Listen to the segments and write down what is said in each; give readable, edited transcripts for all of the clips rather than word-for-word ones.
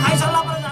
খাই সারলা পরে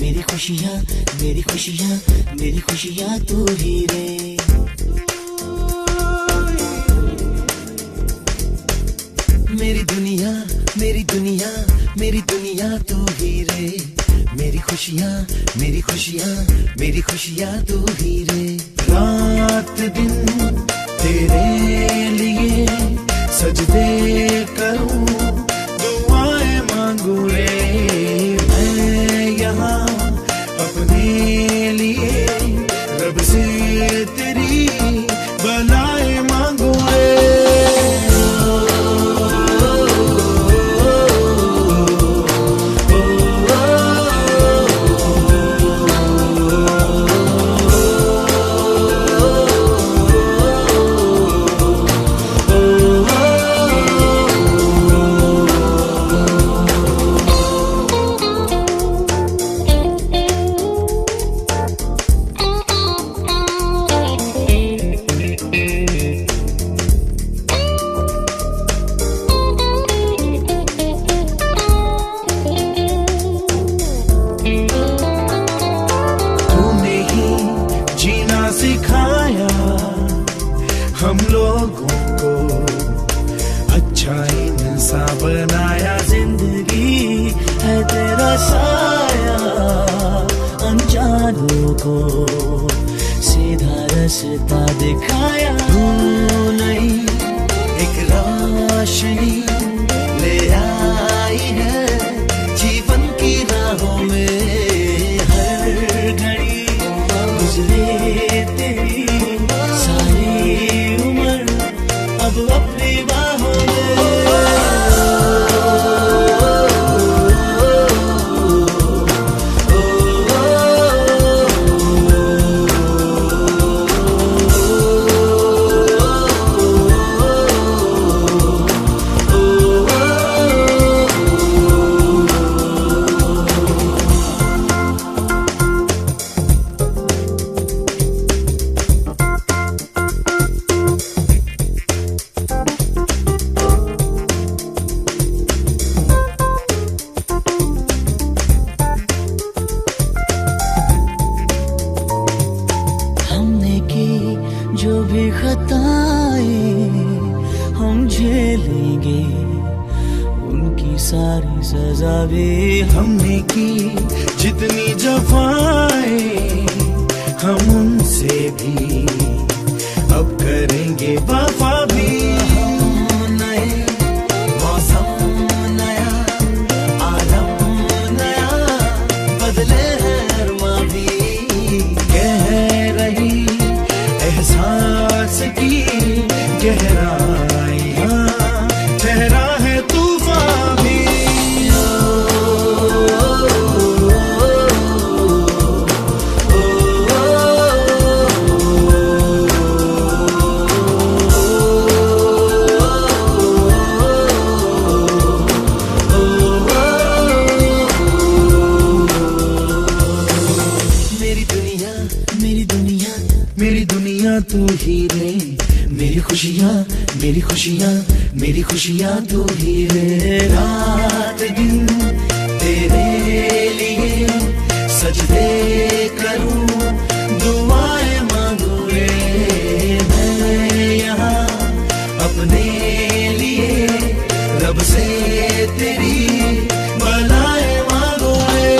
मेरी खुशियाँ मेरी खुशियाँ मेरी खुशियाँ तू ही रे। मेरी दुनिया मेरी दुनिया मेरी दुनिया तू ही रे। मेरी खुशियाँ मेरी खुशियाँ मेरी खुशियाँ तू ही रे। रात दिन तेरे लिए सजदे करूं दुआएं मांगू रे। मैं यहाँ अपने लिए रब से तेरी भलाई मांगू रे। सिखाया हम लोगों को अच्छा इंसान बनाया। जिंदगी है तेरा साया अनजानों को सीधा रास्ता दिखाया। तू नहीं एक रोशनी ले आई है जीवन की राहों में। हर घड़ी गुजरे तेरी सारी उम्र अब अपनी बाहों जो भी खताएं हम झेलेंगे उनकी सारी सजा भी हमने की। जितनी जफाएं हम उनसे भी अब करेंगे वफा भी। नए मौसम नया आलम नया बदले हैं माँ भी। कह रही एहसास की गहराइयाँ ठहरा है तूफान भी। मेरी दुनिया मेरी दुनिया मेरी दुनिया तू ही रे। मेरी खुशियाँ मेरी खुशियाँ मेरी खुशियाँ तू ही रे। रात दिन तेरे लिए सजदे करूं दुआएं मांगू रे। मैं यहाँ अपने लिए रब से तेरी भलाई मांगू रे।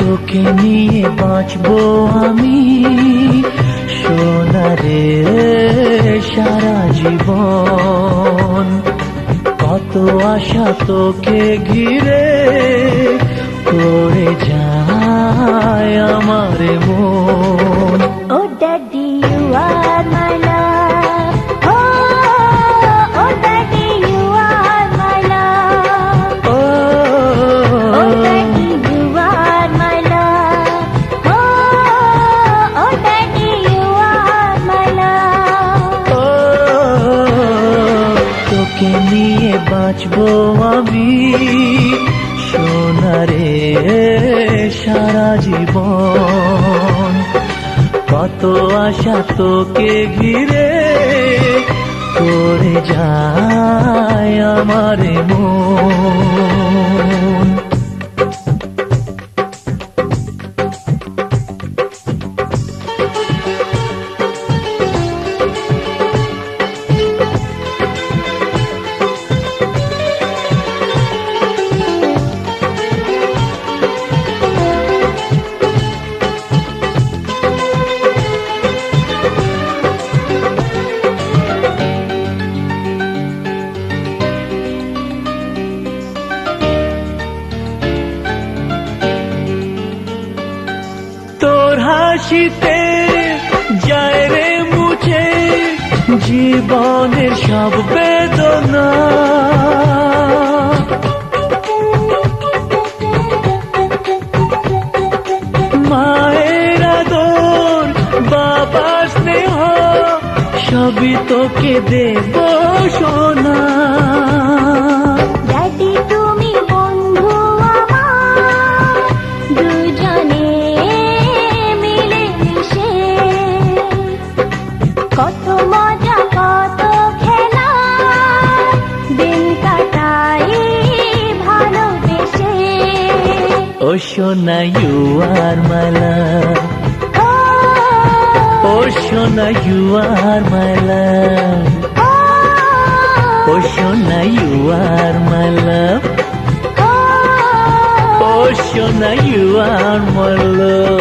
তোকে নিয়ে বাঁচবো আমি সোনারে সারা জীবন। কত আশা তোকে ঘিরে করে যায় আমার মন। Oh daddy, you are my love. Oh, oh daddy, you are my love. Oh daddy, you are my love. Oh daddy, you are my love. তোকে নিয়ে বাঁচবো আমি সোনারে সারা জীবন। কত আশা তোকে ঘিরে করে যায় আমার মন। তোর হাসিতে যায় রে মুছে জীবনের সব বেদনা। মায়ের আদর বাবার স্নেহ সবই তোকে দেব সোনা। Daddy, তুমি বন্ধু আমার, দুজনে মিলে মিশে কত মজা কত খেলা দিন কাটাই ভালোবেসে। ও সোনা ইউ আর মাই লাভ, ও সোনা ইউ আর মাই লাভ, ও সোনা ইউ আর মাই লাভ, ও সোনা ইউ আর মাই লাভ।